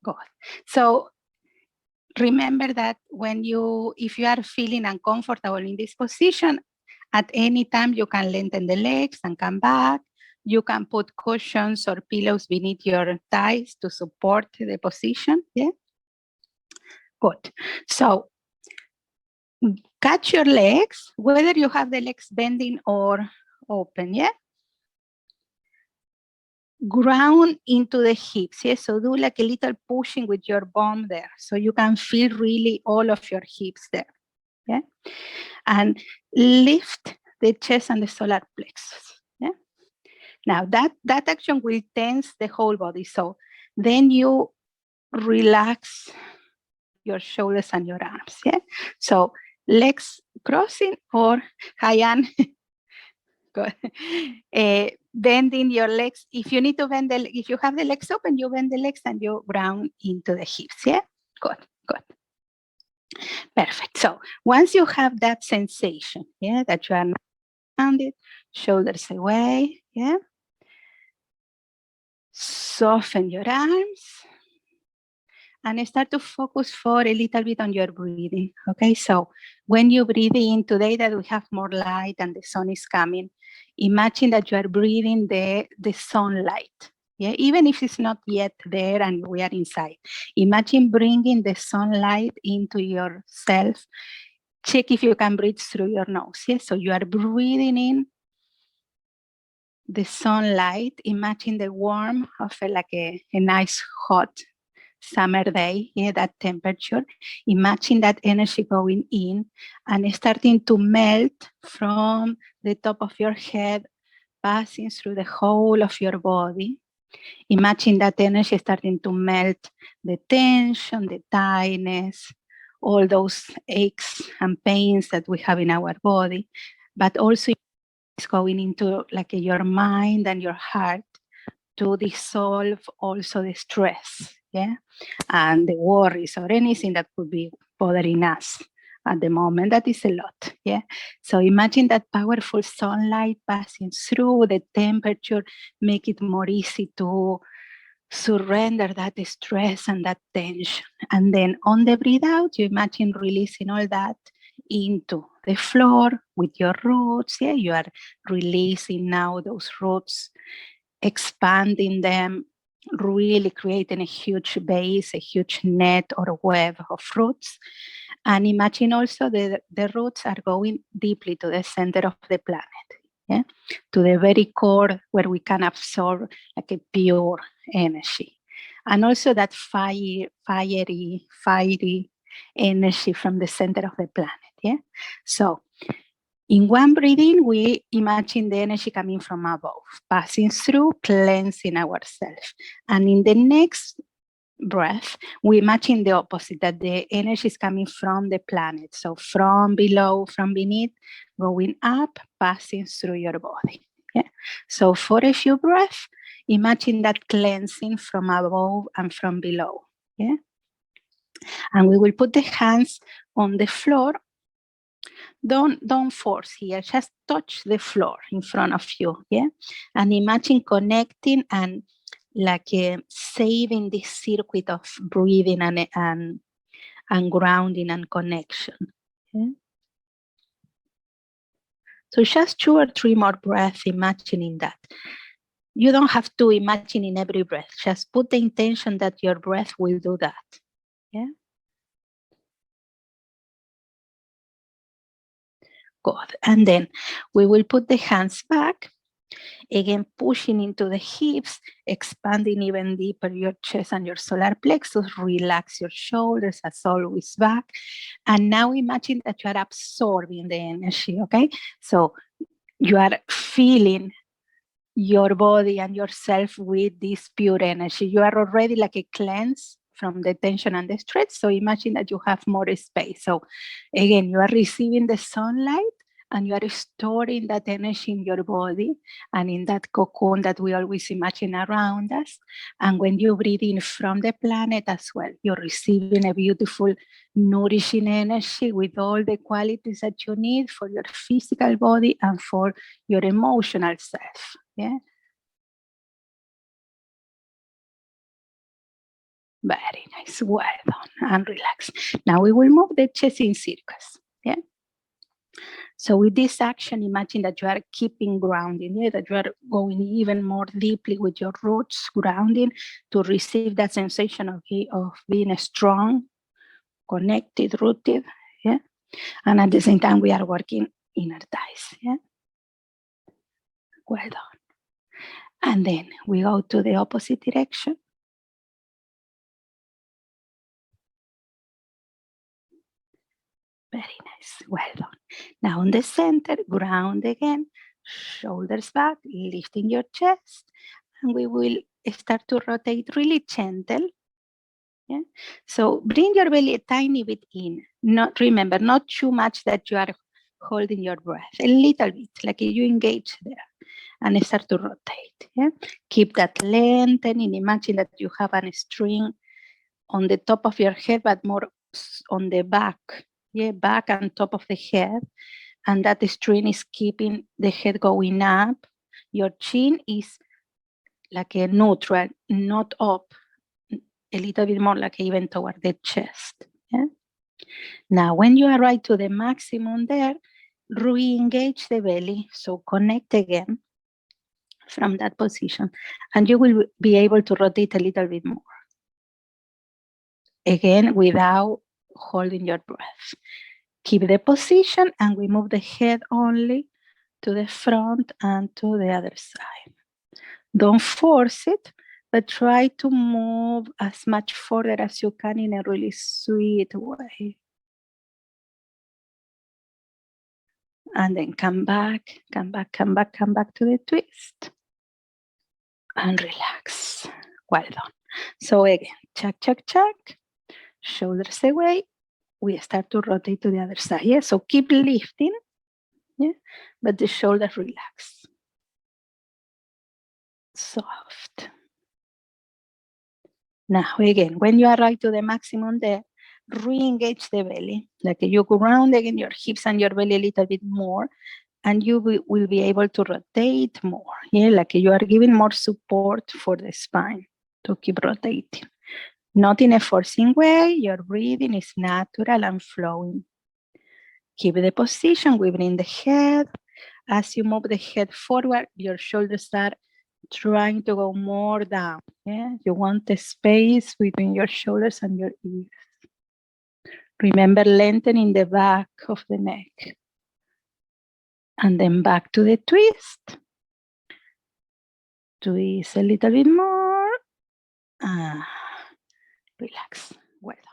Good. So remember that if you are feeling uncomfortable in this position, at any time you can lengthen the legs and come back. You can put cushions or pillows beneath your thighs to support the position. Yeah. Good. So catch your legs, whether you have the legs bending or open. Yeah. Ground into the hips. Yeah. So do like a little pushing with your bum there, so you can feel really all of your hips there. Yeah. And lift the chest and the solar plexus. Yeah. Now that action will tense the whole body. So then you relax your shoulders and your arms. Yeah. So legs crossing or Hayan. Good. Bending your legs. If you need to bend if you have the legs open, you bend the legs and you ground into the hips. Yeah. Good. Good. Perfect. So once you have that sensation, yeah, that you are grounded, shoulders away, yeah. Soften your arms and start to focus for a little bit on your breathing. Okay, so when you breathe in, today that we have more light and the sun is coming, imagine that you are breathing the sunlight. Yeah, even if it's not yet there and we are inside, imagine bringing the sunlight into yourself. Check if you can breathe through your nose. Yeah, so you are breathing in the sunlight. Imagine the warmth of a nice hot summer day, yeah, that temperature. Imagine that energy going in and starting to melt from the top of your head, passing through the whole of your body. Imagine that energy starting to melt the tension, the tightness, all those aches and pains that we have in our body, but also it's going into like your mind and your heart to dissolve also the stress, yeah, and the worries or anything that could be bothering us at the moment. That is a lot, yeah. So imagine that powerful sunlight passing through the temperature, make it more easy to surrender that stress and that tension. And then on the breathe out, you imagine releasing all that into the floor with your roots. Yeah, you are releasing now those roots, expanding them, really creating a huge base, a huge net or web of roots. And imagine also the roots are going deeply to the center of the planet, yeah, to the very core where we can absorb like a pure energy. And also that fiery energy from the center of the planet, yeah. So in one breathing, we imagine the energy coming from above, passing through, cleansing ourselves. And in the next breath, we imagine the opposite, that the energy is coming from the planet. So from below, from beneath, going up, passing through your body. Yeah. So for a few breaths, imagine that cleansing from above and from below. Yeah. And we will put the hands on the floor. Don't force here, just touch the floor in front of you, yeah? And imagine connecting and like saving this circuit of breathing and grounding and connection. Yeah? So just 2 or 3 more breaths, imagining that. You don't have to imagine in every breath, just put the intention that your breath will do that. Yeah. Good. And then we will put the hands back, again pushing into the hips, expanding even deeper your chest and your solar plexus. Relax your shoulders as always back. And now imagine that you are absorbing the energy, okay? So you are feeling your body and yourself with this pure energy. You are already like a cleanse from the tension and the stress. So imagine that you have more space. So again, you are receiving the sunlight and you are storing that energy in your body and in that cocoon that we always imagine around us. And when you breathe in from the planet as well, you're receiving a beautiful, nourishing energy with all the qualities that you need for your physical body and for your emotional self. Yeah. Very nice. Well done. And relax. Now we will move the chest in circles. Yeah. So with this action, imagine that you are keeping grounding, yeah? That you are going even more deeply with your roots, grounding to receive that sensation of being strong, connected, rooted. Yeah. And at the same time, we are working inner thighs. Yeah. Well done. And then we go to the opposite direction. Very nice. Well done. Now on the center, ground again, shoulders back, lifting your chest. And we will start to rotate really gentle. Yeah. So bring your belly a tiny bit in. Remember, not too much that you are holding your breath. A little bit, like you engage there. And start to rotate. Yeah? Keep that lengthening. Imagine that you have a string on the top of your head, but more on the back. Yeah, back and top of the head. And that string is keeping the head going up. Your chin is like a neutral, not up, a little bit more like even toward the chest. Yeah? Now, when you arrive to the maximum there, re-engage the belly. So connect again from that position, and you will be able to rotate a little bit more. Again, without holding your breath. Keep the position, and we move the head only to the front and to the other side. Don't force it, but try to move as much further as you can in a really sweet way. And then come back to the twist. And relax. Well done. So again, check. Shoulders away. We start to rotate to the other side. Yeah, so keep lifting. Yeah, but the shoulders relax. Soft. Now again, when you arrive to the maximum there, re-engage the belly. Like you ground again your hips and your belly a little bit more, and you will be able to rotate more. Yeah, like you are giving more support for the spine to keep rotating. Not in a forcing way, your breathing is natural and flowing. Keep the position, we bring the head. As you move the head forward, your shoulders are trying to go more down. Yeah, you want the space between your shoulders and your ears. Remember lengthening the back of the neck. And then back to the twist. Twist a little bit more. Relax. Well done.